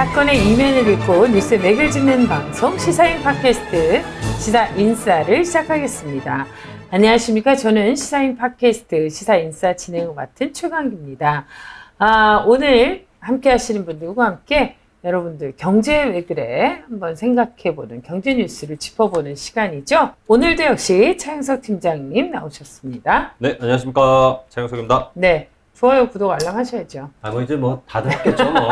사건의 이면을 읽고 뉴스의 맥을 짚는 방송 시사인 팟캐스트 시사인싸를 시작하겠습니다. 안녕하십니까. 저는 시사인 팟캐스트 시사인싸 진행을 맡은 최강기입니다. 오늘 함께 하시는 분들과 함께 여러분들 경제 왜 그래 한번 생각해보는 경제 뉴스를 짚어보는 시간이죠. 오늘도 역시 차영석 팀장님 나오셨습니다. 네, 안녕하십니까. 차영석입니다. 네, 좋아요, 구독, 알람 하셔야죠. 뭐 이제 뭐 다들 했겠죠, 뭐. 네.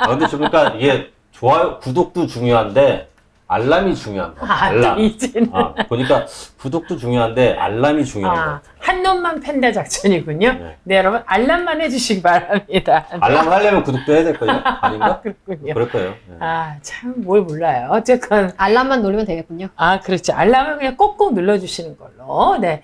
근데 그러니까 이게 좋아요, 구독도 중요한데 알람이 중요한 거. 알람. 이제는. 보니까 구독도 중요한데 알람이 중요한 거. 한 놈만 팬다 작전이군요. 네. 네, 여러분 알람만 해주시기 바랍니다. 알람을 하려면 구독도 해야 될 거예요? 아닌가? 그렇군요. 그럴 거예요. 네. 참 뭘 몰라요. 어쨌건 알람만 누르면 되겠군요. 그렇죠. 알람을 그냥 꼭꼭 눌러주시는 걸로. 네.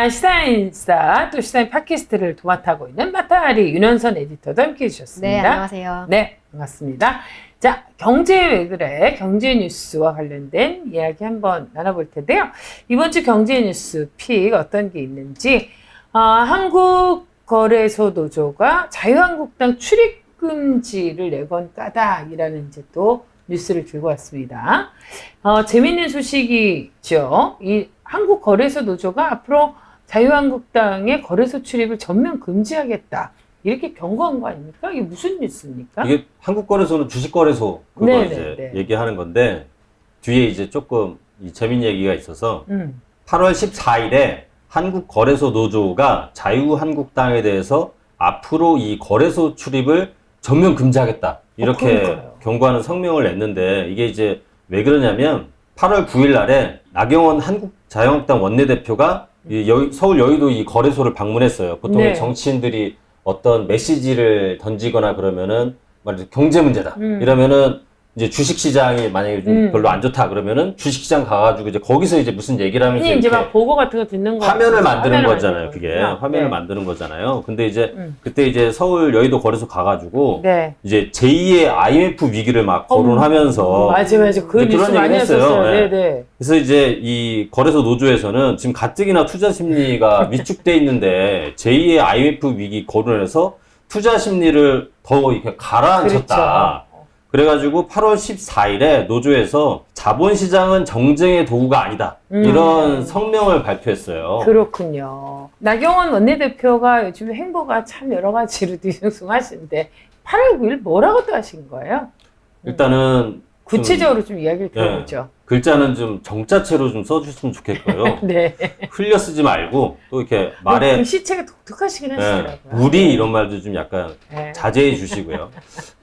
시사인싸 또 시사인 팟캐스트를 도맡아고 있는 마타리 윤현선 에디터도 함께 해주셨습니다. 네, 안녕하세요. 네, 반갑습니다. 자, 경제 왜 그래? 경제 뉴스와 관련된 이야기 한번 나눠볼 텐데요. 이번 주 경제 뉴스 픽 어떤 게 있는지, 한국거래소노조가 자유한국당 출입금지를 내건 까닭이라는 이제 또 뉴스를 들고 왔습니다. 재밌는 소식이죠. 이 한국거래소노조가 앞으로 자유한국당의 거래소 출입을 전면 금지하겠다. 이렇게 경고한 거 아닙니까? 이게 무슨 뉴스입니까? 이게 한국거래소는 주식거래소 그거 네네, 이제 네. 얘기하는 건데 뒤에 이제 조금 재밌는 얘기가 있어서 8월 14일에 한국거래소 노조가 자유한국당에 대해서 앞으로 이 거래소 출입을 전면 금지하겠다. 이렇게 그러니까요. 경고하는 성명을 냈는데 이게 이제 왜 그러냐면 8월 9일 날에 나경원 자유한국당 원내대표가 서울 여의도 이 거래소를 방문했어요. 보통 네. 정치인들이 어떤 메시지를 던지거나 그러면은 말해서 경제 문제다. 이러면은 이제 주식시장이 만약에 좀 별로 안 좋다 그러면은 주식시장 가가지고 이제 거기서 이제 무슨 얘기를 하면서 이제 막 보고 같은 거 듣는 거 화면을 만드는 화면을 거잖아요. 그게 거구나. 화면을 네. 만드는 거잖아요. 근데 이제 그때 이제 서울 여의도 거래소 가가지고 네. 이제 제2의 IMF 위기를 막 거론하면서 맞아. 그 이제 뉴스 그런 많이 얘기를 했어요. 했었어요. 네. 네네. 그래서 이제 이 거래소 노조에서는 지금 가뜩이나 투자 심리가 위축돼 있는데 제2의 IMF 위기 거론해서 투자 심리를 더 이렇게 가라앉혔다. 그렇죠. 그래가지고 8월 14일에 노조에서 자본시장은 정쟁의 도구가 아니다. 이런 성명을 발표했어요. 그렇군요. 나경원 원내대표가 요즘 행보가 참 여러 가지로 뒤숭숭하신데 8월 9일 뭐라고 또 하신 거예요? 일단은 구체적으로 좀 이야기를 들어보죠. 글자는 좀 정자체로 좀 써주셨으면 좋겠고요. 네. 흘려 쓰지 말고 또 이렇게 말에 글씨체가 독특하시긴 하시더라고요. 무리 이런 말도 좀 약간 네. 자제해 주시고요.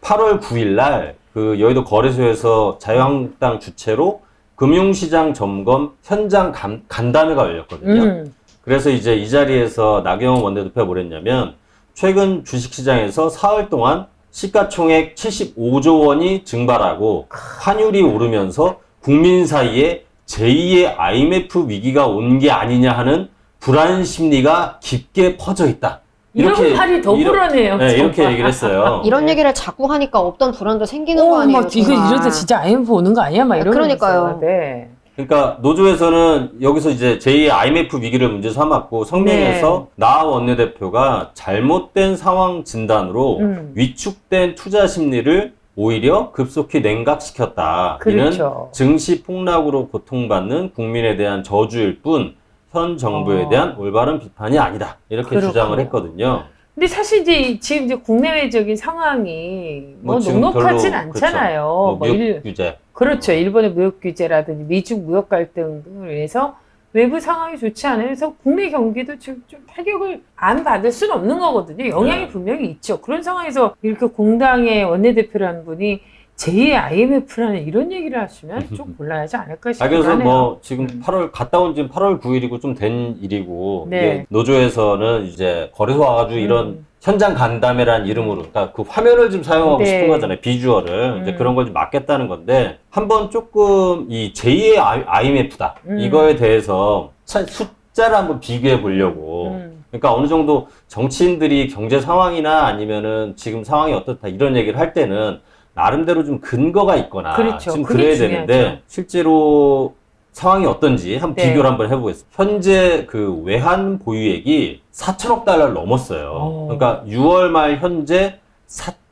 8월 9일 날 그 여의도 거래소에서 자유한국당 주최로 금융시장 점검 현장 간담회가 열렸거든요. 그래서 이제 이 자리에서 나경원 원내대표가 뭐랬냐면 최근 주식시장에서 사흘 동안 시가총액 75조 원이 증발하고 환율이 오르면서 국민 사이에 제2의 IMF 위기가 온 게 아니냐 하는 불안 심리가 깊게 퍼져 있다. 이런 말이 더 불안해요. 네, 이렇게 얘기를 했어요. 이런 얘기를 자꾸 하니까 없던 불안도 생기는 거 아니에요? 막 이거 정말. 이러다 진짜 IMF 오는 거 아니야? 막 이러면서. 그러니까요. 네. 그러니까 노조에서는 여기서 이제 제2의 IMF 위기를 문제 삼았고 성명에서 나 원내대표가 잘못된 상황 진단으로 위축된 투자 심리를 오히려 급속히 냉각시켰다. 그렇죠. 이는 증시 폭락으로 고통받는 국민에 대한 저주일 뿐 현 정부에 대한 올바른 비판이 아니다. 이렇게 그렇군요. 주장을 했거든요. 근데 사실 지금 이제 국내외적인 상황이 지금 녹록하진 별로, 않잖아요. 그렇죠. 무역 규제. 그렇죠. 일본의 무역 규제라든지 미중 무역 갈등 등을 위해서 외부 상황이 좋지 않아서 국내 경기도 지금 좀 타격을 안 받을 수는 없는 거거든요. 영향이 네. 분명히 있죠. 그런 상황에서 이렇게 공당의 원내대표라는 분이 제2의 IMF라는 이런 얘기를 하시면 좀 곤란하지 않을까 싶긴 그래서 하네요. 뭐 지금 갔다 온 지금 8월 9일이고 좀 된 일이고 네. 이게 노조에서는 이제 거래소 와가지고 이런 현장 간담회란 이름으로 그러니까 그 화면을 좀 사용하고 네. 싶은 거잖아요. 비주얼을 이제 그런 걸 좀 막겠다는 건데 한번 조금 이 제2의 IMF다 이거에 대해서 숫자를 한번 비교해 보려고 그러니까 어느 정도 정치인들이 경제 상황이나 아니면은 지금 상황이 어떻다 이런 얘기를 할 때는 나름대로 좀 근거가 있거나 그렇죠. 좀 그게 그래야 중요하죠. 되는데 실제로 상황이 어떤지 한번 네. 비교를 한번 해보겠습니다. 현재 그 외환 보유액이 4천억 달러를 넘었어요. 그러니까 6월 말 현재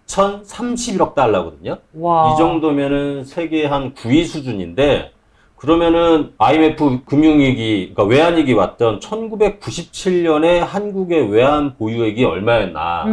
4,031억 달러거든요. 와. 이 정도면은 세계 한 9위 수준인데, 그러면은 IMF 금융위기, 그러니까 외환위기 왔던 1997년에 한국의 외환 보유액이 얼마였나.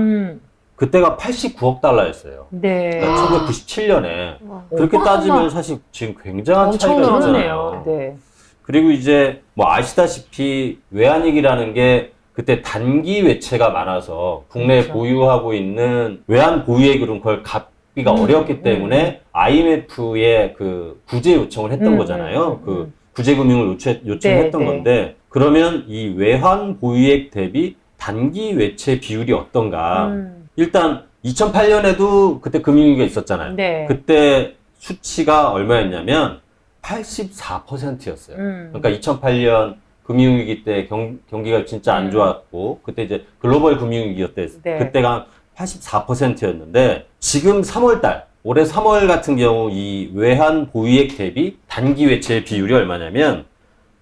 그때가 89억 달러였어요. 네. 그러니까 1997년에. 와. 그렇게 어마어마. 따지면 사실 지금 굉장한 엄청 차이가 그러네요. 있잖아요. 네. 그리고 이제 뭐 아시다시피 외환위기라는 게 그때 단기 외채가 많아서 국내에 그렇죠. 보유하고 있는 외환 보유액으로는 그걸 갚기가 어려웠기 때문에 IMF에 그 구제 요청을 했던 거잖아요. 그 구제 금융을 요청했던 네, 건데, 그러면 이 외환 보유액 대비 단기 외채 비율이 어떤가? 일단 2008년에도 그때 금융위기가 있었잖아요. 네. 그때 수치가 얼마였냐면 84%였어요. 그러니까 2008년 금융위기 때 경기가 진짜 안 좋았고, 그때 이제 글로벌 금융위기였대. 네. 그때가 84%였는데, 지금 3월달, 올해 3월 같은 경우 이 외환 보유액 대비 단기 외채 비율이 얼마냐면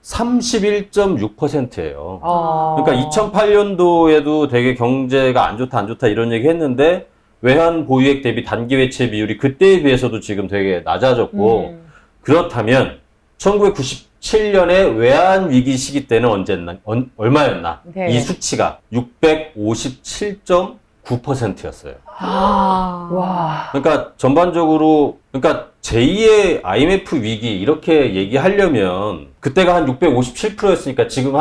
31.6%예요. 그러니까 2008년도에도 되게 경제가 안 좋다 이런 얘기 했는데, 외환 보유액 대비 단기 외채 비율이 그때에 비해서도 지금 되게 낮아졌고, 그렇다면 1997년에 외환 위기 시기 때는 얼마였나? 네. 이 수치가 657.9%였어요. 와. 그러니까 전반적으로, 그러니까 제2의 IMF 위기 이렇게 얘기하려면 그때가 한 657%였으니까 지금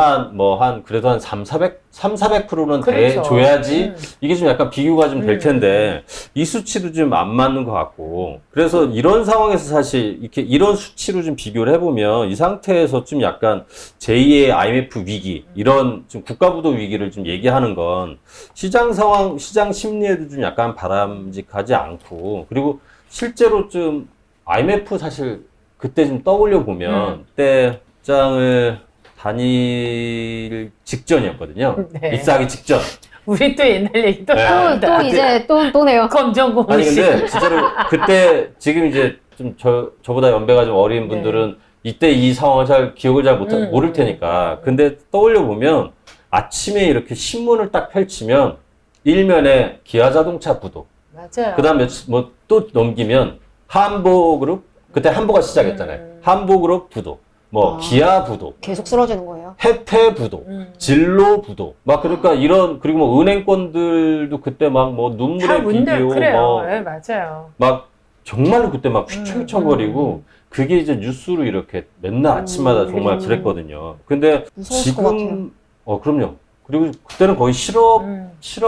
그래도 한 400%는 그렇죠. 돼줘야지 이게 좀 약간 비교가 좀 될 텐데, 이 수치도 좀 안 맞는 것 같고, 그래서 이런 상황에서 사실 이렇게 이런 수치로 좀 비교를 해보면 이 상태에서 좀 약간 제2의 IMF 위기, 이런 좀 국가부도 위기를 좀 얘기하는 건 시장 상황, 시장 심리에도 좀 약간 바람직하지 않고, 그리고 실제로 좀 IMF 사실 그때 좀 떠올려 보면 그때 입장을 다닐 직전이었거든요. 네. 입사하기 직전. 우리 또 옛날 얘기 또 네. 나온다. 또 이제 또네요. 검정 아니 고무신. 근데 진짜로 그때 지금 이제 좀 저보다 연배가 좀 어린 분들은 이때 이 상황을 잘 기억을 잘 모를 테니까. 근데 떠올려 보면 아침에 이렇게 신문을 딱 펼치면 일면에 기아자동차 부도, 맞아요. 그다음 또 넘기면 한보그룹, 그때 한보가 시작했잖아요. 한보그룹 부도, 기아 부도, 계속 쓰러지는 거예요. 해태 부도, 진로 부도, 그러니까 이런, 그리고 은행권들도 그때 다 눈물의 문들 비디오, 그래요. 네, 맞아요. 정말로 그때 휘청휘청거리고, 그게 이제 뉴스로 이렇게 맨날 아침마다 정말 그랬거든요. 근데 무서웠을 것 지금, 그럼요. 그리고 그때는 거의 실업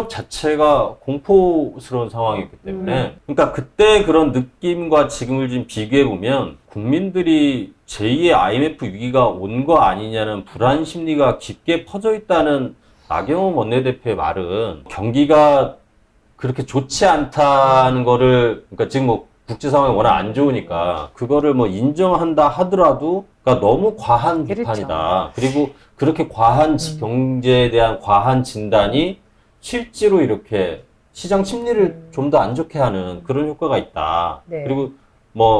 자체가 공포스러운 상황이었기 때문에. 그러니까 그때 그런 느낌과 지금을 좀 비교해보면 국민들이 제2의 IMF 위기가 온 거 아니냐는 불안 심리가 깊게 퍼져 있다는 나경원 원내대표의 말은, 경기가 그렇게 좋지 않다는 거를, 그러니까 지금 국제 상황이 워낙 안 좋으니까 그거를 인정한다 하더라도, 그러니까 너무 과한 그렇죠. 비판이다. 그리고 그렇게 과한 경제에 대한 과한 진단이 실제로 이렇게 시장 심리를 좀 더 안 좋게 하는 그런 효과가 있다. 네. 그리고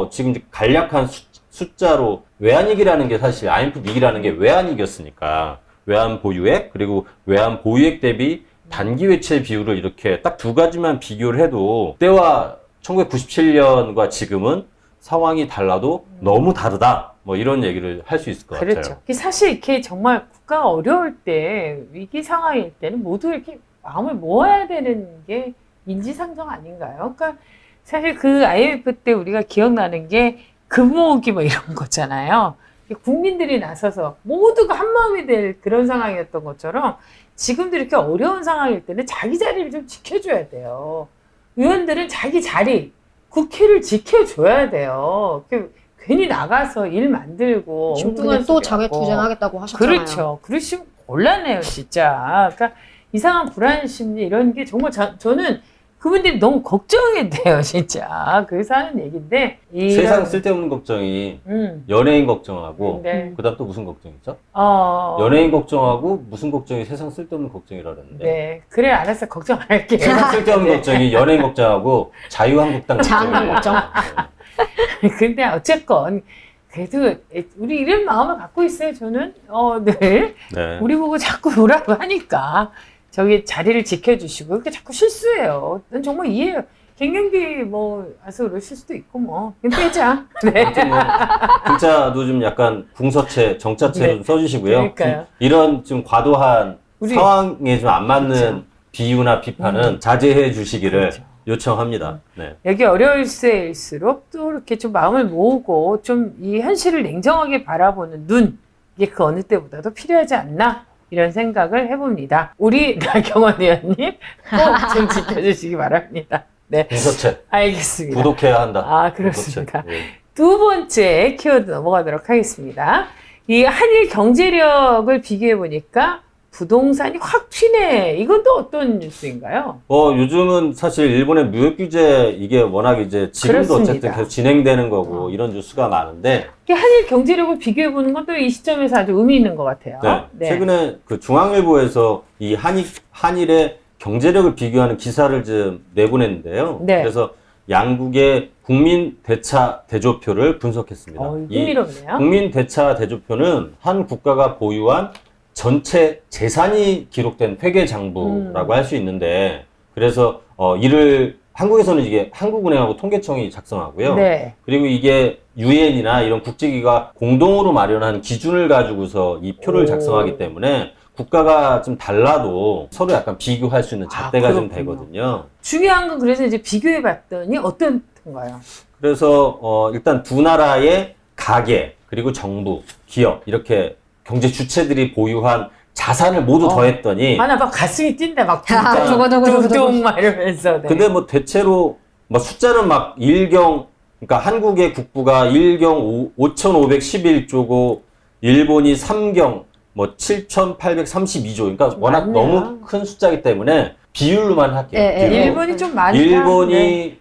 지금 이제 간략한 숫자로, 외환위기라는 게 사실 IMF 위기라는 게 외환위기였으니까 외환 보유액, 그리고 외환 보유액 대비 단기 외채 비율을 이렇게 딱 두 가지만 비교를 해도 때와 1997년과 지금은 상황이 달라도 너무 다르다. 이런 얘기를 할 수 있을 것 그렇죠. 같아요. 사실 이렇게 정말 국가가 어려울 때, 위기 상황일 때는 모두 이렇게 마음을 모아야 되는 게 인지상정 아닌가요? 그러니까 사실 그 IMF 때 우리가 기억나는 게 금모으기 이런 거잖아요. 국민들이 나서서 모두가 한마음이 될 그런 상황이었던 것처럼, 지금도 이렇게 어려운 상황일 때는 자기 자리를 좀 지켜줘야 돼요. 의원들은 자기 자리, 국회를 지켜줘야 돼요. 괜히 나가서 일 만들고 지금 엉뚱한 또 소리 하고. 자객투쟁하겠다고 하셨잖아요. 그렇죠. 그러시면 곤란해요, 진짜. 그러니까 이상한 불안 심리 이런 게 정말 저는 그분들이 너무 걱정이 돼요, 진짜. 그래서 하는 얘기인데. 세상 쓸데없는 걱정이 연예인 걱정하고, 네. 그다음 또 무슨 걱정 있죠? 연예인 연예인 걱정하고 무슨 걱정이 세상 쓸데없는 걱정이라 그랬는데. 네. 그래, 알았어. 걱정 안 할게요. 세상 쓸데없는 걱정이 연예인 걱정하고 자유한국당 자한당 걱정. 근데 어쨌건 그래도 우리 이런 마음을 갖고 있어요. 저는 늘 네. 우리 보고 자꾸 오라고 하니까 저기 자리를 지켜주시고 이렇게 자꾸 실수해요. 난 정말 이해해요. 갱년기 뭐 와서 그러실 수도 있고 뭐 그냥 빼자. 네. 아무튼 뭐 글자도 좀 약간 궁서체, 정자체로 네. 좀 써주시고요. 그러니까요. 좀 이런 좀 과도한 우리- 상황에 좀 안 맞는 그렇죠. 비유나 비판은 자제해 주시기를 그렇죠. 요청합니다. 네. 여기 어려울 때일수록 또 이렇게 좀 마음을 모으고 좀 이 현실을 냉정하게 바라보는 눈 이게 그 어느 때보다도 필요하지 않나 이런 생각을 해봅니다. 우리 나경원 의원님 꼭 좀 지켜주시기 바랍니다. 네, 궁서체 알겠습니다. 구독해야 한다. 아, 그렇습니다. 궁서체. 예. 두 번째 키워드 넘어가도록 하겠습니다. 이 한일 경제력을 비교해 보니까 부동산이 확 튀네. 이건 또 어떤 뉴스인가요? 요즘은 사실 일본의 무역 규제 이게 워낙 이제 지금도 그렇습니다. 어쨌든 계속 진행되는 거고 이런 뉴스가 많은데 이게 한일 경제력을 비교해 보는 건 또 이 시점에서 아주 의미 있는 것 같아요. 네. 최근에 그 중앙일보에서 이 한일의 경제력을 비교하는 기사를 좀 내보냈는데요. 네. 그래서 양국의 국민 대차 대조표를 분석했습니다. 이 흥미롭네요. 국민 대차 대조표는 한 국가가 보유한 전체 재산이 기록된 회계 장부라고 할 수 있는데, 그래서 이를 한국에서는 이게 한국은행하고 통계청이 작성하고요. 네. 그리고 이게 유엔이나 이런 국제기구가 공동으로 마련한 기준을 가지고서 이 표를 오. 작성하기 때문에 국가가 좀 달라도 서로 약간 비교할 수 있는 잣대가 좀 그렇군요. 되거든요. 중요한 건 그래서 이제 비교해 봤더니 어떤가요? 그래서 일단 두 나라의 가계 그리고 정부, 기업 이렇게 경제 주체들이 보유한 자산을 모두 더했더니 나 막 가슴이 뛴다. 막 아, 두근두근. 두둥 막 이러면서. 네. 근데 뭐 대체로 뭐 숫자는 막 그러니까 한국의 국부가 5,511조고 일본이 3경 뭐 7,832조. 그러니까 워낙 많네요. 너무 큰 숫자이기 때문에 비율로만 할게요. 예, 예. 비율로. 일본이 좀 많다. 일본이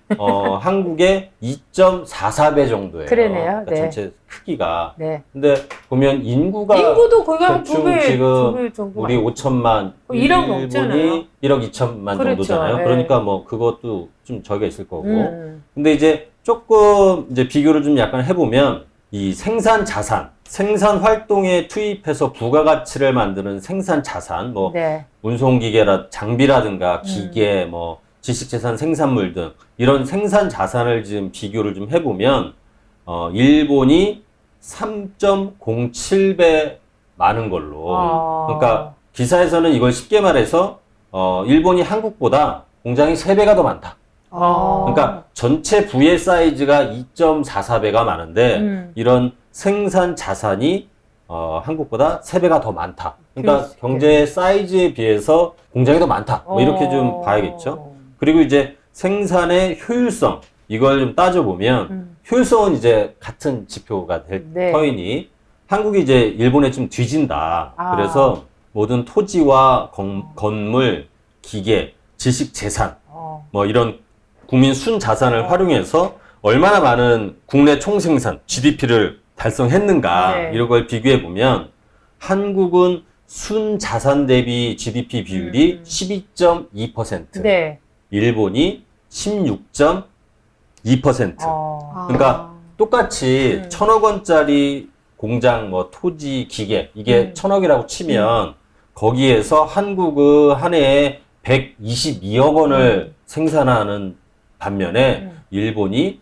네. 한국의 2.44배 정도예요. 그러네요. 그러니까 네. 전체 크기가. 네. 근데 보면 인구가 인구도 거의 한 대충 2배, 지금 2배 정도. 우리 5천만, 1억 넘잖아요. 일본이 1억 2천만 그렇죠. 정도잖아요. 네. 그러니까 뭐 그것도 좀 저기가 있을 거고. 음. 근데 이제 조금 이제 비교를 좀 약간 해보면 이 생산 자산, 생산 활동에 투입해서 부가가치를 만드는 생산 자산, 뭐 네. 운송기계라 장비라든가 기계, 뭐 지식재산 생산물 등 이런 생산 자산을 지금 비교를 좀 해보면 일본이 3.07배 많은 걸로. 그러니까 기사에서는 이걸 쉽게 말해서 일본이 한국보다 공장이 3배가 더 많다. 그러니까 전체 부의 사이즈가 2.44배가 많은데 이런 생산 자산이 한국보다 3배가 더 많다. 그러니까 그렇지. 경제 사이즈에 비해서 공장이 더 많다. 뭐 이렇게 좀 봐야겠죠. 그리고 이제 생산의 효율성 이걸 좀 따져보면 효율성은 이제 같은 지표가 될 네. 터이니 한국이 이제 일본에 좀 뒤진다. 아. 그래서 모든 토지와 건물, 기계, 지식 재산 뭐 이런 국민 순자산을 활용해서 얼마나 많은 국내 총생산 GDP를 달성했는가 네. 이런 걸 비교해 보면 한국은 순자산 대비 GDP 비율이 12.2%, 네. 일본이 16.2%. 그러니까 똑같이 1,000억 원짜리 공장, 뭐 토지, 기계 이게 1,000억이라고 치면 거기에서 한국은 한 해에 122억 원을 생산하는 반면에 일본이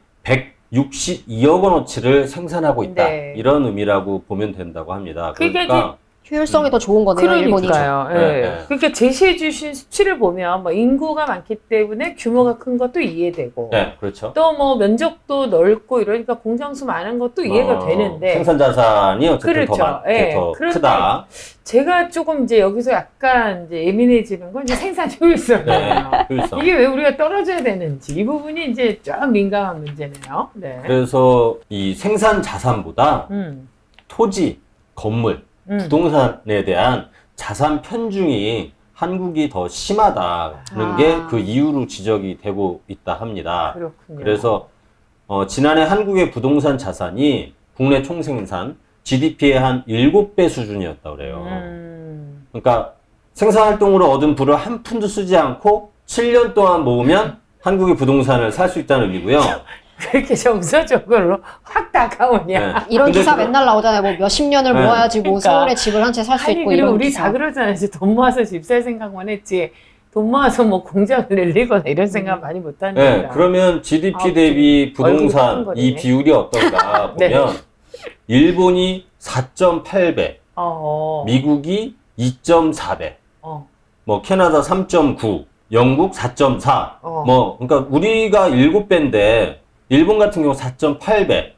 162억 원어치를 생산하고 있다. 네. 이런 의미라고 보면 된다고 합니다. 그게 그러니까 효율성이 더 좋은 거네요, 일본이. 그러니까요. 예. 네, 네. 그러니까 제시해 주신 수치를 보면 뭐 인구가 많기 때문에 규모가 큰 것도 이해되고 네, 그렇죠. 또 뭐 면적도 넓고 이러니까 공장수 많은 것도 이해가 되는데 생산 자산이 어쨌든 그렇죠. 더 예. 더 그런데 크다. 제가 조금 이제 여기서 약간 이제 예민해지는 건 이제 생산 효율성이에요. 네, 효율성. 이게 왜 우리가 떨어져야 되는지 이 부분이 이제 좀 민감한 문제네요. 네. 그래서 이 생산 자산보다 토지, 건물, 부동산에 대한 자산 편중이 한국이 더 심하다는 게 그 이유로 지적이 되고 있다 합니다. 그렇군요. 그래서 지난해 한국의 부동산 자산이 국내 총생산 GDP의 한 7배 수준이었다고 그래요. 그러니까 생산활동으로 얻은 부를 한 푼도 쓰지 않고 7년 동안 모으면 한국의 부동산을 살 수 있다는 의미고요. 그렇게 정서적으로 확 다가오냐. 네. 이런 근데 기사 그- 맨날 나오잖아요. 뭐 몇십 년을 네. 모아야지 뭐 그러니까. 서울에 집을 한 채 살 수 아니 있고 그리고 이런 우리 기사. 다 그러잖아요. 이제 돈 모아서 집 살 생각만 했지. 돈 모아서 뭐 공장을 늘리거나 이런 생각 많이 못 네, 하니까. 그러면 GDP 아, 대비 얼굴이 큰 부동산 거네. 이 비율이 어떤가 네. 보면 일본이 4.8배, 미국이 2.4배, 뭐 캐나다 3.9, 영국 4.4. 뭐 그러니까 우리가 7배인데 일본 같은 경우 4.8배.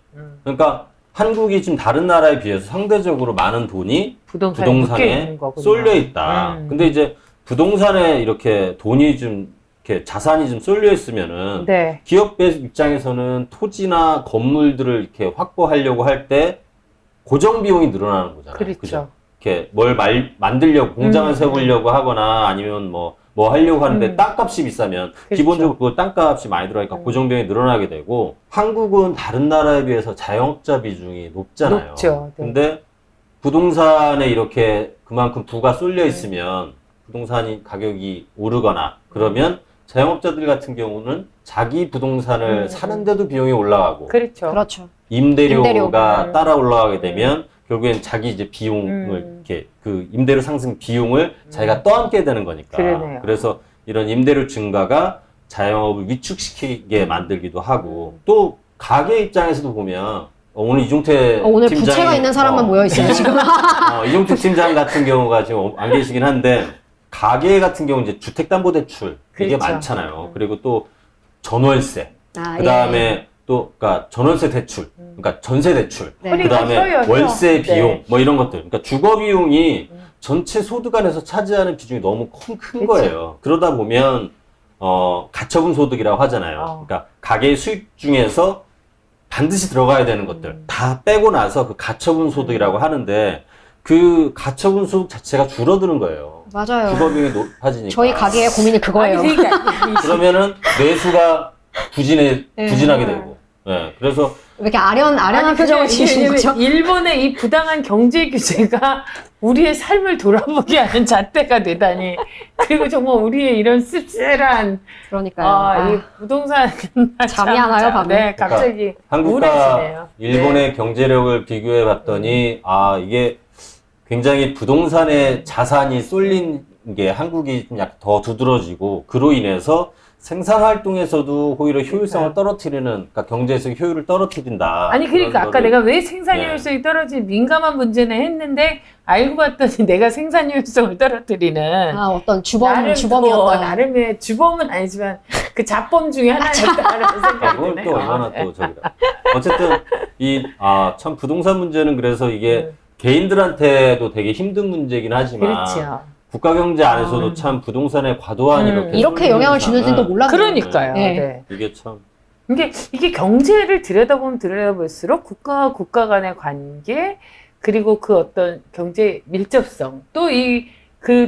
그러니까 한국이 지금 다른 나라에 비해서 상대적으로 많은 돈이 부동산에 쏠려 있다. 근데 이제 부동산에 이렇게 돈이 좀 이렇게 자산이 좀 쏠려 있으면은 네. 기업의 입장에서는 토지나 건물들을 이렇게 확보하려고 할 때 고정 비용이 늘어나는 거잖아요. 그렇죠. 그죠? 이렇게 뭘 만들려고 공장을 세우려고 하거나 아니면 뭐 하려고 하는데 땅값이 비싸면 그렇죠. 기본적으로 그 땅값이 많이 들어가니까 고정 비용이 늘어나게 되고 한국은 다른 나라에 비해서 자영업자 비중이 높잖아요. 높죠. 네. 근데 부동산에 이렇게 그만큼 부가 쏠려 있으면 부동산이 가격이 오르거나 그러면 자영업자들 같은 경우는 자기 부동산을 사는데도 비용이 올라가고 그렇죠. 그렇죠. 임대료가 따라 올라가게 되면 결국엔 자기 이제 비용을 이렇게 그 임대료 상승 비용을 자기가 떠안게 되는 거니까. 그러네요. 그래서 이런 임대료 증가가 자영업을 위축시키게 만들기도 하고 또 가게 입장에서도 보면 오늘 이종태 오늘 팀장이 부채가 있는 사람만 모여 있어요 지금. 이종태 팀장 같은 경우가 지금 안 계시긴 한데 가게 같은 경우 이제 주택담보대출 이게 그렇죠. 많잖아요. 그리고 또 전월세, 아, 그 다음에 또 그러니까 전월세 대출, 그러니까 전세 대출, 네. 그 다음에 커요, 월세 네. 비용 뭐 이런 것들. 그러니까 주거 비용이 전체 소득 안에서 차지하는 비중이 너무 큰 그렇죠. 거예요. 그러다 보면 가처분 소득이라고 하잖아요. 그러니까 가계 수익 중에서 반드시 들어가야 되는 것들 다 빼고 나서 그 가처분 소득이라고 하는데 그 가처분 소득 자체가 줄어드는 거예요. 맞아요. 주거 비용이 높아지니까. 저희 가게의 고민이 그거예요. 아니, 그러니까 그러면은 매수가 부진하게 네. 되고. 네, 그래서 왜 이렇게 아련한 표정을 지으신 거죠? 일본의 이 부당한 경제 규제가 우리의 삶을 돌아보게 하는 잣대가 되다니. 그리고 정말 우리의 이런 씁쓸한 그러니까요. 이 부동산 잠이 안 와요, 밤에. 네, 갑자기 한국과 우울해지네요. 일본의 네. 경제력을 비교해 봤더니 이게 굉장히 부동산에 자산이 쏠린 게 한국이 좀 약간 더 두드러지고 그로 인해서 생산 활동에서도 오히려 효율성을 떨어뜨리는, 그러니까 경제에서 효율을 떨어뜨린다. 아니 그러니까 그런 아까 거를- 내가 왜 생산 효율성이 떨어진 민감한 문제네 했는데 알고 봤더니 내가 생산 효율성을 떨어뜨리는 어떤 나름 주범이었다. 나름의 주범은 아니지만 그 자범 중에 하나였다라는 생각이 그걸 드네요. 또 얼마나 또 저기다. 어쨌든 참 부동산 문제는 그래서 이게 개인들한테도 되게 힘든 문제긴 하지만 그렇죠. 국가 경제 안에서도 참 부동산에 과도한 이렇게 영향을 주는지도 몰랐네요. 그러니까요. 네. 네. 이게 참 이게 경제를 들여다보면 들여다볼수록 국가 간의 관계 그리고 그 어떤 경제 밀접성 또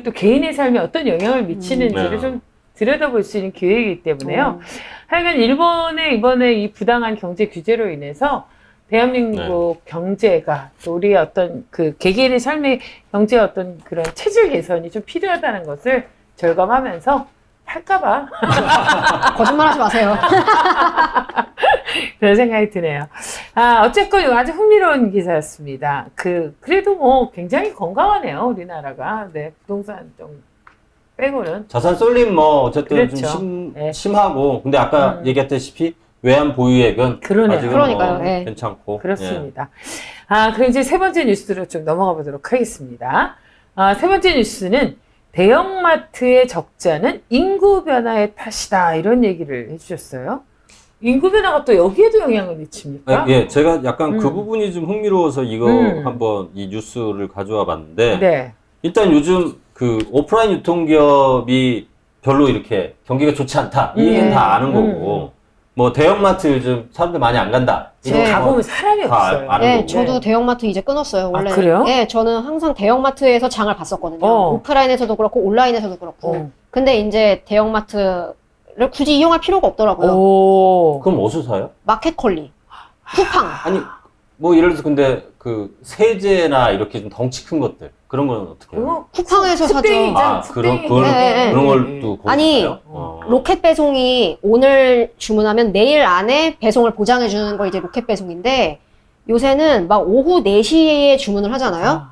또 개인의 삶에 어떤 영향을 미치는지를 좀 들여다볼 수 있는 기회이기 때문에요. 하여간 일본의 이번에 이 부당한 경제 규제로 인해서 대한민국 경제가 또 우리의 어떤 그 개개인의 삶의 경제 어떤 그런 체질 개선이 좀 필요하다는 것을 절감하면서 할까봐 거짓말하지 마세요. 그런 생각이 드네요. 어쨌건 이거 아주 흥미로운 기사였습니다. 그래도 뭐 굉장히 건강하네요, 우리나라가. 네, 부동산 좀 빼고는. 자산 쏠림 뭐 어쨌든 그렇죠. 좀 네. 심하고 근데 아까 얘기했다시피 외환 보유액은 그러네요. 아직은 그러니까요. 뭐 네. 괜찮고 그렇습니다. 그럼 이제 세 번째 뉴스로 좀 넘어가 보도록 하겠습니다. 세 번째 뉴스는 대형마트의 적자는 인구 변화의 탓이다. 이런 얘기를 해주셨어요. 인구 변화가 또 여기에도 영향을 미칩니까? 예, 제가 약간 그 부분이 좀 흥미로워서 이거 한번 이 뉴스를 가져와 봤는데 네. 일단 요즘 그 오프라인 유통기업이 별로 이렇게 경기가 좋지 않다. 이 얘기는 다 아는 거고 뭐 대형마트 요즘 사람들 많이 안 간다. 이거 네. 가보면 사람이 다 없어요. 아는 네, 거고. 저도 대형마트 이제 끊었어요. 원래. 그래요? 네, 저는 항상 대형마트에서 장을 봤었거든요. 오프라인에서도 그렇고 온라인에서도 그렇고. 근데 이제 대형마트를 굳이 이용할 필요가 없더라고요. 오. 그럼 어디서 사요? 마켓컬리, 쿠팡. 아니 뭐 예를 들어서 근데 그 세제나 이렇게 좀 덩치 큰 것들 그런 건 어떻게 해요? 쿠팡에서 사죠. 그런 걸 또 아니, 거기서요? 로켓 배송이 오늘 주문하면 내일 안에 배송을 보장해 주는 거 이제 로켓 배송인데 요새는 막 오후 4시에 주문을 하잖아요.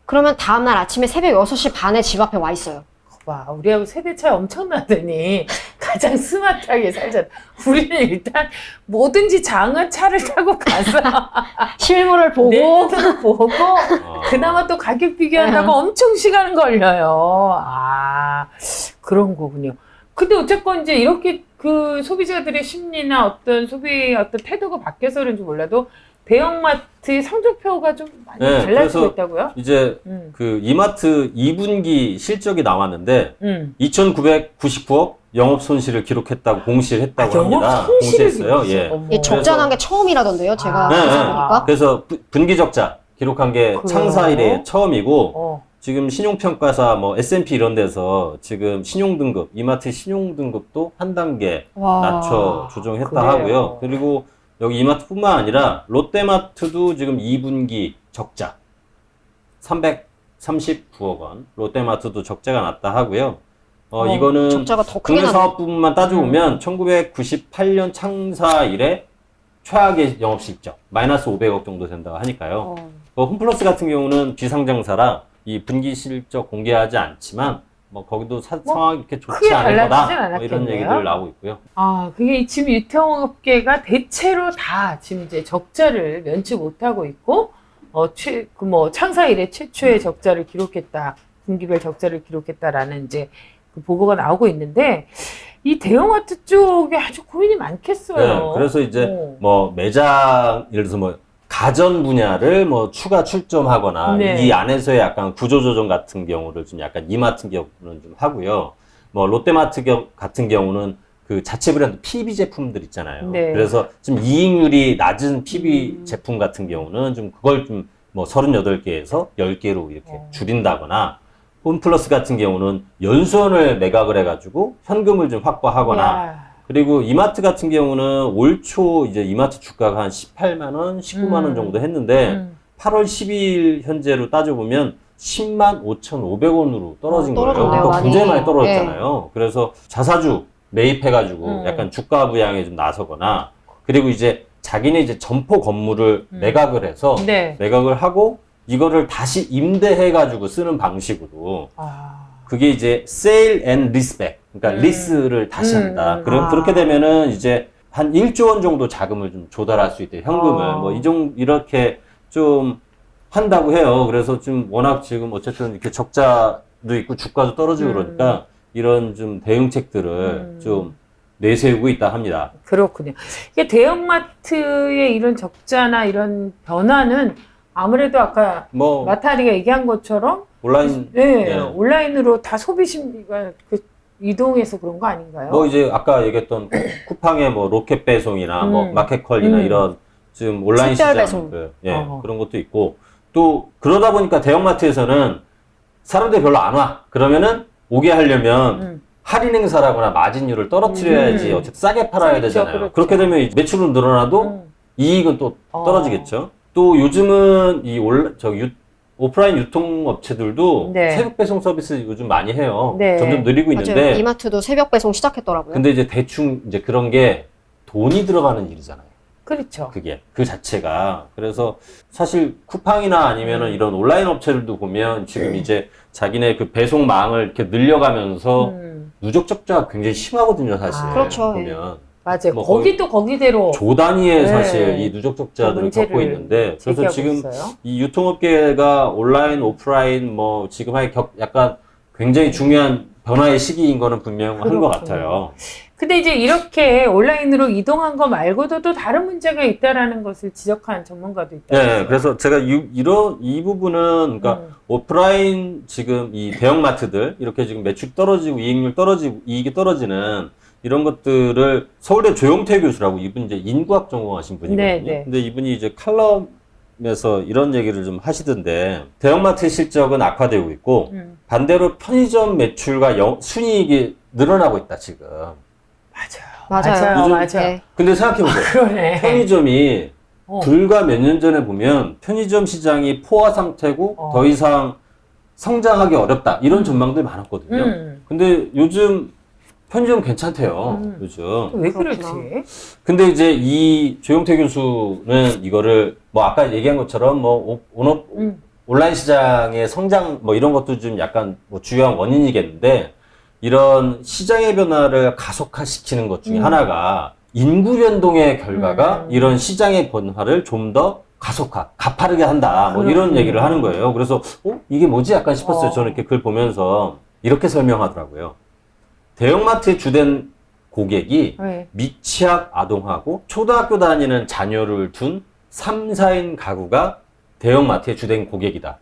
그러면 다음날 아침에 새벽 6시 반에 집 앞에 와 있어요. 와, 우리하고 세대 차이 엄청 나더니 가장 스마트하게 살잖아. 우리는 일단 뭐든지 장은 차를 타고 가서 실물을 보고 내용을 보고 그나마 또 가격 비교한다고 엄청 시간 걸려요. 아, 그런 거군요. 근데 어쨌건 이제 이렇게 그 소비자들의 심리나 어떤 소비의 어떤 태도가 바뀌어서 그런지 몰라도 대형마트의 성적표가 좀 많이 네, 달라지고 그래서 있다고요? 이제 그 이마트 2분기 실적이 나왔는데 2,999억 영업 손실을 기록했다고 공시를 했다고 합니다. 공시했어요. 예. 이게 적자 난 게 처음이라던데요. 제가 네, 조사 네. 보니까. 그래서 분기 적자 기록한 게 그래요? 창사 이래 처음이고 어. 지금 신용평가사 뭐 S&P 이런 데서 지금 신용등급 이마트 신용등급도 한 단계 와. 낮춰 조정했다 그래요? 하고요. 그리고 여기 이마트뿐만 아니라 롯데마트도 지금 2분기 적자 339억 원. 롯데마트도 적자가 났다 하고요. 이거는 적자가 더 크게 국내 나네. 사업 부분만 따져보면 1998년 창사 이래 최악의 영업실적 마이너스 500억 정도 된다고 하니까요. 홈플러스 같은 경우는 비상장사라 이 분기 실적 공개하지 않지만 뭐 거기도 상황이 이렇게 크게 좋지 않을 달라지진 거다. 뭐 않았겠네요. 이런 얘기들 나오고 있고요. 아, 그게 지금 유통업계가 대체로 다 지금 이제 적자를 면치 못하고 있고, 창사 이래 최초의 적자를 기록했다. 분기별 적자를 기록했다라는 이제 그 보고가 나오고 있는데, 이 대형마트 쪽에 아주 고민이 많겠어요. 네, 그래서 이제 뭐 매장 예를 들어서 뭐 가전 분야를 뭐 추가 출점하거나 네. 이 안에서의 약간 구조조정 같은 경우를 좀 약간 이마트 경우는 좀 하고요. 뭐 롯데마트 같은 경우는 그 자체 브랜드 PB 제품들 있잖아요. 네. 그래서 좀 이익률이 낮은 PB 제품 같은 경우는 좀 그걸 좀 뭐 38개에서 10개로 이렇게 줄인다거나 홈플러스 같은 경우는 연수원을 매각을 해가지고 현금을 좀 확보하거나 야. 그리고 이마트 같은 경우는 올 초 이제 이마트 주가가 한 18만 원, 19만 원 정도 했는데 8월 12일 현재로 따져보면 10만 5,500원으로 떨어진 거예요. 떨어졌네요, 그러니까 많이. 굉장히 많이 떨어졌잖아요. 그래서 자사주 매입해가지고 약간 주가 부양에 좀 나서거나 그리고 이제 자기네 이제 점포 건물을 매각을 해서 네. 매각을 하고 이거를 다시 임대해가지고 쓰는 방식으로 아. 그게 이제 세일 앤 리스백 그러니까 리스를 다시 한다. 그렇게 되면은 이제 한 1조 원 정도 자금을 좀 조달할 수 있대요. 현금을. 뭐 이렇게 좀 한다고 해요. 그래서 좀 워낙 지금 어쨌든 이렇게 적자도 있고 주가도 떨어지고 그러니까 이런 좀 대응책들을 좀 내세우고 있다 합니다. 그렇군요. 이게 대형마트의 이런 적자나 이런 변화는 아무래도 아까 뭐 마타리가 얘기한 것처럼 온라인 네, 온라인으로 다 소비 심리가 이동해서 그런 거 아닌가요? 뭐 이제 아까 얘기했던 쿠팡의 뭐 로켓 배송이나 뭐 마켓컬이나 이런 지금 온라인 특별 시장 배송. 그런 것도 있고 또 그러다 보니까 대형마트에서는 사람들이 별로 안 와. 그러면은 오게 하려면 할인 행사라거나 마진율을 떨어뜨려야지 어쨌든 싸게 팔아야 그렇죠, 되잖아요. 그렇죠. 그렇게 되면 이제 매출은 늘어나도 이익은 또 떨어지겠죠. 또 요즘은 이 오프라인 유통업체들도 네. 새벽 배송 서비스 요즘 많이 해요. 네. 점점 늘리고 맞아요. 있는데 이마트도 새벽 배송 시작했더라고요. 근데 이제 대충 이제 그런 게 돈이 들어가는 일이잖아요. 그렇죠. 그게 그 자체가 그래서 사실 쿠팡이나 아니면은 이런 온라인 업체들도 보면 지금 이제 자기네 그 배송망을 이렇게 늘려가면서 누적 적자가 굉장히 심하거든요, 사실. 그렇죠. 보면 맞아요. 뭐 거기도 거기대로 조 단위의 네. 사실 이 누적 적자들을 문제를 겪고 있는데 그래서 제기하고 지금 있어요. 이 유통업계가 온라인, 오프라인 뭐 지금 약간 굉장히 중요한 변화의 시기인 거는 분명한 것 그렇군요. 같아요. 근데 이제 이렇게 온라인으로 이동한 거 말고도 또 다른 문제가 있다라는 것을 지적한 전문가도 있다. 네, 그래서 제가 이 부분은, 그러니까, 오프라인 지금 이 대형마트들, 이렇게 지금 매출 떨어지고 이익률 떨어지고 이익이 떨어지는 이런 것들을 서울대 조영태 교수라고 이분이 이제 인구학 전공하신 분이거든요. 네, 네. 근데 이분이 이제 칼럼에서 이런 얘기를 좀 하시던데, 대형마트 실적은 악화되고 있고, 반대로 편의점 매출과 순이익이 늘어나고 있다, 지금. 맞아요. 맞아요. 네. 근데 생각해보세요. 그러네. 편의점이 어. 불과 몇 년 전에 보면 편의점 시장이 포화 상태고 더 이상 성장하기 어렵다 이런 전망들이 많았거든요. 근데 요즘 편의점 괜찮대요. 요즘. 왜 그러지? 그렇구나. 근데 이제 이 조영태 교수는 이거를 뭐 아까 얘기한 것처럼 뭐 온라인 시장의 성장 뭐 이런 것도 좀 약간 뭐 주요한 원인이겠는데 이런 시장의 변화를 가속화시키는 것 중에 하나가 인구 변동의 결과가 이런 시장의 변화를 좀 더 가파르게 한다. 뭐 이런 얘기를 하는 거예요. 그래서 이게 뭐지? 약간 싶었어요. 저는 이렇게 글 보면서 이렇게 설명하더라고요. 대형마트의 주된 고객이 네. 미취학 아동하고 초등학교 다니는 자녀를 둔 3, 4인 가구가 대형마트의 주된 고객이다.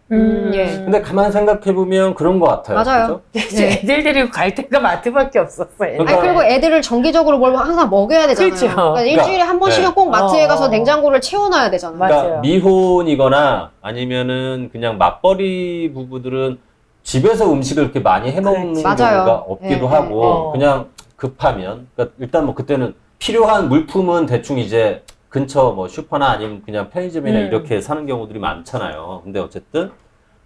예. 근데 가만 생각해보면 그런 것 같아요. 맞아요. 그죠? 네. 애들 데리고 갈 때가 마트밖에 없었어요. 그러니까- 아니, 그리고 애들을 정기적으로 뭘 항상 먹여야 되잖아요. 그렇죠. 그러니까 일주일에 한 번씩은 네. 꼭 마트에 가서 어. 냉장고를 채워놔야 되잖아요. 맞아요. 그러니까 미혼이거나 아니면은 그냥 맞벌이 부부들은 집에서 음식을 이렇게 많이 해먹는 그렇지. 맞아요. 경우가 없기도 네, 하고 네. 그냥 급하면 그러니까 일단 뭐 그때는 필요한 물품은 대충 이제 근처 뭐 슈퍼나 아니면 그냥 편의점이나 이렇게 사는 경우들이 많잖아요. 근데 어쨌든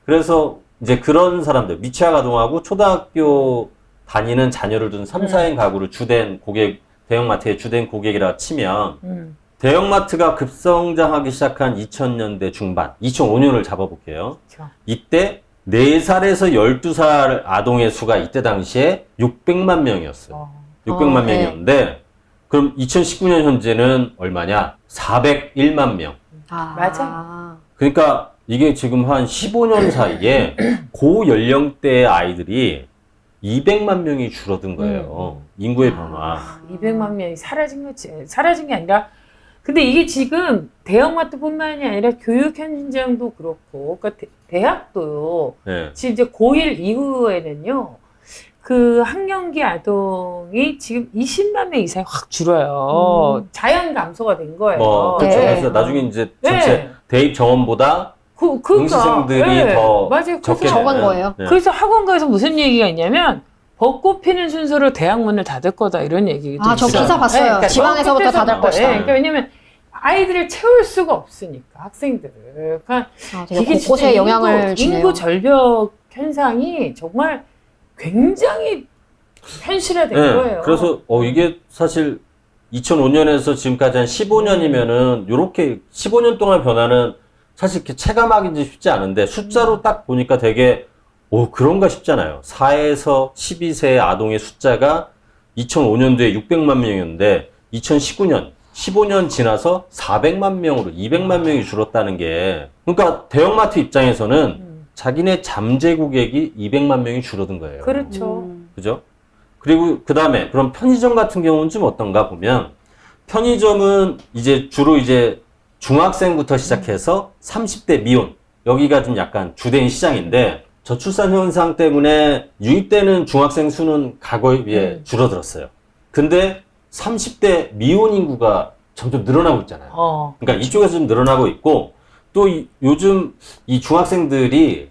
그래서 이제 그런 사람들 미취학 아동하고 초등학교 다니는 자녀를 둔 3, 4인 가구를 주된 고객 대형마트의 주된 고객이라 치면 대형마트가 급성장하기 시작한 2000년대 중반 2005년을 잡아볼게요. 그렇죠. 이때 4살에서 12살 아동의 수가 이때 당시에 600만 명이었어요. 600만 네. 명이었는데 그럼 2019년 현재는 얼마냐? 401만 명. 맞아. 그러니까 이게 지금 한 15년 사이에 고연령대의 아이들이 200만 명이 줄어든 거예요. 인구의 변화. 200만 명이 사라진 거지. 사라진 게 아니라 근데 이게 지금 대형마트뿐만이 아니라 교육 현장도 그렇고 그러니까 대학도요. 네. 지금 이제 고1 이후에는요. 그 학령기 아동이 지금 20만 명 이상이 확 줄어요. 자연 감소가 된 거예요. 뭐 그렇죠. 네. 그래서 나중에 이제 전체 네. 대입 정원보다 그러니까, 응시생들이 더 맞아요. 적게 그래서, 적은 되는. 거예요. 네. 그래서 학원가에서 무슨 얘기가 있냐면 벚꽃 피는 순서로 대학 문을 닫을 거다 이런 얘기도 아, 저 있어요. 기사 봤어요. 그러니까 지방에서부터 벚꽃에서 닫을 막, 것이다. 그러니까 왜냐면 아이들을 채울 수가 없으니까 학생들을. 그러니까 아, 되게 이게 곳곳에 진짜 영향을 주네요. 인구 절벽 현상이 정말 굉장히 현실화된 네, 거예요. 그래서 이게 사실 2005년에서 지금까지 한 15년이면은 요렇게 15년 동안 변화는 사실 이렇게 체감하기는 쉽지 않은데 숫자로 딱 보니까 되게 그런가 싶잖아요. 4에서 12세의 아동의 숫자가 2005년도에 600만 명이었는데 2019년 15년 지나서 400만 명으로 200만 명이 줄었다는 게 그러니까 대형마트 입장에서는 자기네 잠재 고객이 200만 명이 줄어든 거예요. 그렇죠. 그죠? 그리고 그 다음에 그럼 편의점 같은 경우는 좀 어떤가 보면 편의점은 이제 주로 이제 중학생부터 시작해서 30대 미혼 여기가 좀 약간 주된 시장인데 저출산 현상 때문에 유입되는 중학생 수는 과거에 비해 줄어들었어요. 근데 30대 미혼 인구가 점점 늘어나고 있잖아요. 그러니까 이쪽에서 좀 늘어나고 있고 또 요즘 이 중학생들이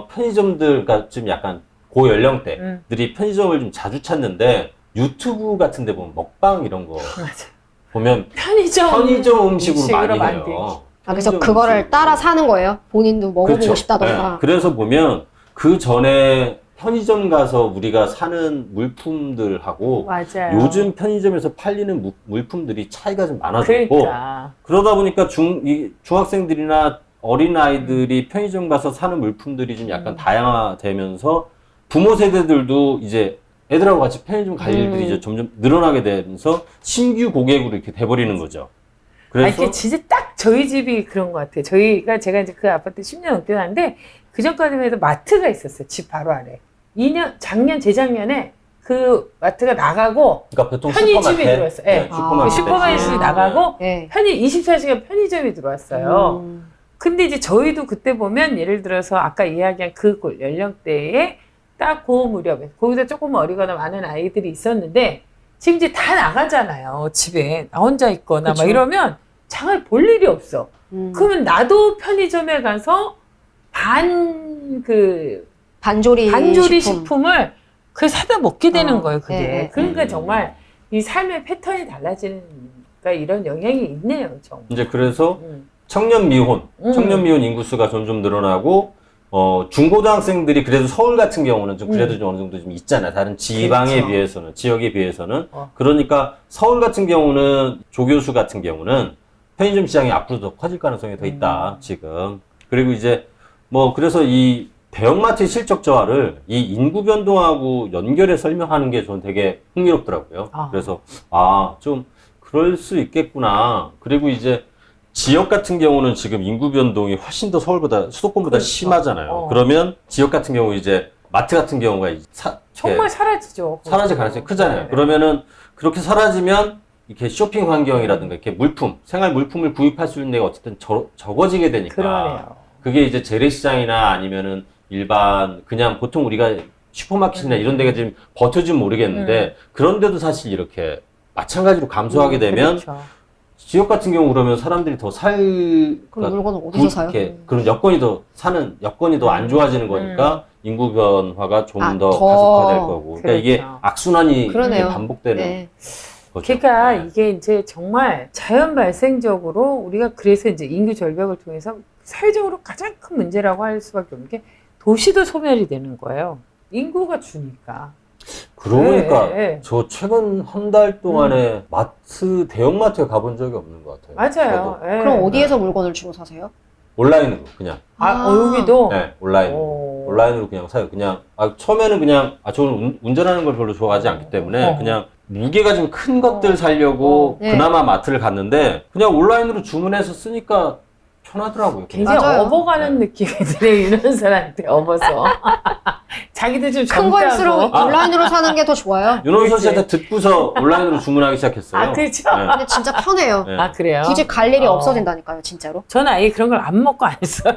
편의점들 그러니까 좀 약간 고연령대들이 편의점을 좀 자주 찾는데 유튜브 같은 데 보면 먹방 이런 거 맞아. 보면 편의점 음식으로 많이 만들기. 해요. 아, 그래서 편의점 그거를 음식. 따라 사는 거예요. 본인도 먹어보고 그렇죠. 싶다던가. 네. 그래서 보면 그 전에 편의점 가서 우리가 사는 물품들하고 맞아요. 요즘 편의점에서 팔리는 물품들이 차이가 좀 많아졌고 그러니까. 그러다 보니까 중학생들이나 어린 아이들이 편의점 가서 사는 물품들이 좀 약간 다양화되면서 부모 세대들도 이제 애들하고 같이 편의점 갈 일들이 이제 점점 늘어나게 되면서 신규 고객으로 이렇게 돼버리는 거죠. 그래서 이게 진짜 딱 저희 집이 그런 것 같아요. 제가 이제 그 아파트 10년 넘게 사는데 그전까지만 해도 마트가 있었어요. 집 바로 아래. 재작년에 그 마트가 나가고 그러니까 보통 편의점이 슈퍼마켓, 들어왔어요. 네. 슈퍼마켓 슈퍼마켓이 나가고 네. 24시간 편의점이 들어왔어요. 근데 이제 저희도 그때 보면 예를 들어서 아까 이야기한 그 연령대에 딱 그 무렵에 거기서 조금 어리거나 많은 아이들이 있었는데 지금 이제 다 나가잖아요. 집에 나 혼자 있거나 그쵸. 막 이러면 장을 볼 일이 없어. 그러면 나도 편의점에 가서 반조리 식품을 그 사다 먹게 되는 거예요. 그게. 네. 그러니까 정말 이 삶의 패턴이 달라지는 이런 영향이 있네요. 정말. 이제 그래서 청년 미혼 인구수가 점점 늘어나고 중고등학생들이 그래도 서울 같은 경우는 좀 그래도 좀 어느 정도 좀 있잖아요. 다른 지방에 그렇죠. 비해서는 지역에 비해서는 그러니까 서울 같은 경우는 조교수 같은 경우는 편의점 시장이 앞으로 더 커질 가능성이 더 있다 지금. 그리고 이제 뭐 그래서 이 대형마트의 실적 저하를 이 인구 변동하고 연결해 설명하는 게 저는 되게 흥미롭더라고요. 그래서 좀 그럴 수 있겠구나. 그리고 이제 지역 같은 경우는 지금 인구 변동이 훨씬 더 수도권보다 그렇죠. 심하잖아요. 그러면 지역 같은 경우 이제 마트 같은 경우가 정말 사라지죠. 사라질 가능성이 크잖아요. 네. 그러면은 그렇게 사라지면 이렇게 쇼핑 환경이라든가 이렇게 생활 물품을 구입할 수 있는 데가 어쨌든 적어지게 되니까. 그러네요. 그게 이제 재래시장이나 아니면은 일반 그냥 보통 우리가 슈퍼마켓이나 이런 데가 지금 버텨지면 모르겠는데 그런데도 사실 이렇게 마찬가지로 감소하게 되면 그렇죠. 지역 같은 경우 그러면 사람들이 더 그럼 물건을 어디서 사요? 그런 사는 여건이 더 안 좋아지는 거니까 인구 변화가 좀 더 더. 가속화될 거고. 그러니까 이게 그렇죠. 악순환이 그러네요. 이렇게 반복되는 네. 거죠. 그러니까 네. 이게 이제 정말 자연 발생적으로 우리가 그래서 이제 인구 절벽을 통해서 사회적으로 가장 큰 문제라고 할 수밖에 없는 게 도시도 소멸이 되는 거예요. 인구가 주니까. 그러니까 네. 저 최근 한 달 동안에 대형마트에 가본 적이 없는 것 같아요. 맞아요. 저도. 예. 그럼 어디에서 물건을 주로 사세요? 온라인으로 그냥. 여기도? 네, 온라인. 오. 온라인으로 그냥 사요. 그냥 처음에는 그냥 저는 운전하는 걸 별로 좋아하지 않기 때문에 그냥 무게가 좀 큰 것들 사려고 네. 그나마 마트를 갔는데 그냥 온라인으로 주문해서 쓰니까 편하더라고요. 굉장히 맞아요. 업어가는 느낌이 드네요. 이런 사람한테 업어서. 자기도 좀 큰 걸수록 젊다고. 온라인으로 사는 게 더 좋아요. 윤호선 씨한테 듣고서 온라인으로 주문하기 시작했어요. 그렇죠. 네. 근데 진짜 편해요. 네. 그래요? 굳이 갈 일이 어. 없어진다니까요, 진짜로. 저는 아예 그런 걸 안 먹고 안 써요.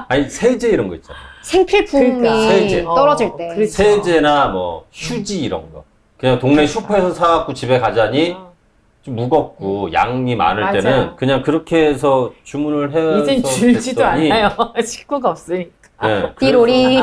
아니 세제 이런 거 있잖아요. 생필품이 그러니까. 세제. 떨어질 때. 그렇죠. 세제나 뭐 휴지 이런 거. 그냥 동네 슈퍼에서 사갖고 집에 가자니 좀 무겁고 양이 많을 맞아요. 때는 그냥 그렇게 해서 주문을 해서 이젠 줄지도 했더니 않아요. 식구가 없으니까. 네, 띠로리.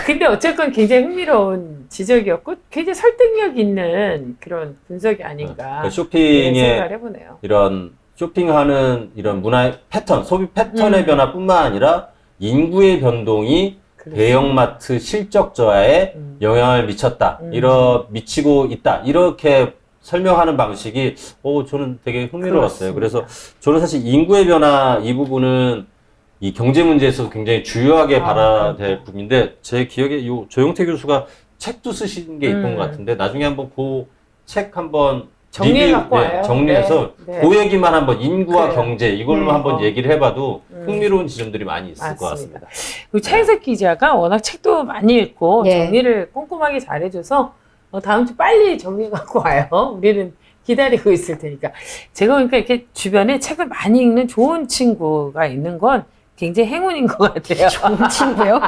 근데 어쨌건 굉장히 흥미로운 지적이었고 굉장히 설득력 있는 그런 분석이 아닌가. 그러니까 이런 쇼핑의 생각을 해보네요. 이런 쇼핑하는 이런 문화의 패턴, 소비 패턴의 변화뿐만 아니라 인구의 변동이 그렇죠. 대형마트 실적 저하에 영향을 미쳤다. 미치고 있다. 이렇게 설명하는 방식이 저는 되게 흥미로웠어요. 그렇습니다. 그래서 저는 사실 인구의 변화 이 부분은 이 경제 문제에서 굉장히 주요하게 봐야 될 부분인데 제 기억에 조용태 교수가 책도 쓰신 게 있던 것 같은데 나중에 한번 그 책 한번 정리해 갖고 와요. 정리해서 네. 그 얘기만 한번 인구와 그래요. 경제 이걸로 한번 얘기를 해봐도 흥미로운 지점들이 많이 있을 맞습니다. 것 같습니다. 그리고 차인석 기자가 워낙 책도 많이 읽고 네. 정리를 꼼꼼하게 잘해줘서 다음 주 빨리 정리해 갖고 와요. 우리는 기다리고 있을 테니까. 제가 그러니까 이렇게 주변에 책을 많이 읽는 좋은 친구가 있는 건 굉장히 행운인 것 같아요. 좋은 친구요?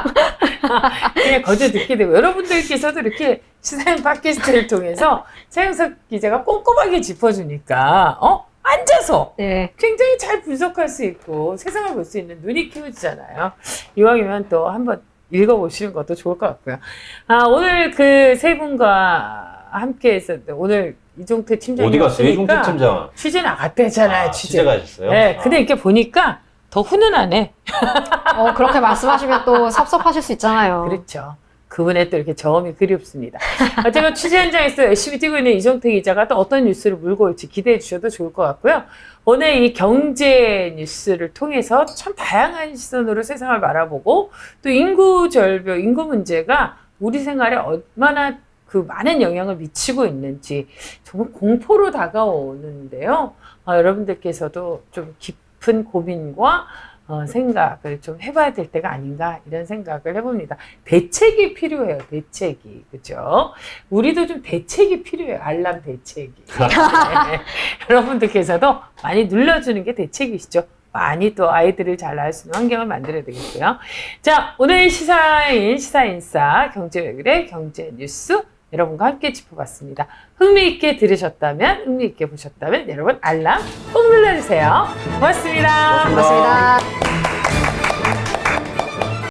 그냥 거저 듣게 되고 여러분들께서도 이렇게 시사인 팟캐스트를 통해서 차영석 기자가 꼼꼼하게 짚어주니까 앉아서 네. 굉장히 잘 분석할 수 있고 세상을 볼 수 있는 눈이 키워지잖아요. 이왕이면 또 한번 읽어보시는 것도 좋을 것 같고요. 오늘 그 세 분과 함께해서 오늘 이종태 팀장이 어디 갔어요? 이종태 팀장. 취재 나갔대잖아요. 취재 가셨어요? 네, 근데 이렇게 보니까 더 훈훈하네. 그렇게 말씀하시면 또 섭섭하실 수 있잖아요. 그렇죠. 그분의 또 이렇게 저음이 그립습니다. 제가 취재 현장에서 열심히 뛰고 있는 이종태 기자가 또 어떤 뉴스를 물고 올지 기대해 주셔도 좋을 것 같고요. 오늘 이 경제 뉴스를 통해서 참 다양한 시선으로 세상을 바라보고 또 인구 절벽, 인구 문제가 우리 생활에 얼마나 그 많은 영향을 미치고 있는지 정말 공포로 다가오는데요. 여러분들께서도 좀 깊은 고민과 생각을 좀 해봐야 될 때가 아닌가 이런 생각을 해봅니다. 대책이 필요해요. 대책이. 그죠? 우리도 좀 대책이 필요해요. 알람 대책이. 네. 여러분들께서도 많이 눌러주는 게 대책이시죠. 많이 또 아이들을 잘 낳을 수 있는 환경을 만들어야 되겠고요. 자, 오늘 시사인싸 경제외글의 경제 뉴스 여러분과 함께 짚어봤습니다. 흥미있게 들으셨다면, 흥미있게 보셨다면 여러분 알람 꼭 눌러주세요. 고맙습니다. 고맙습니다.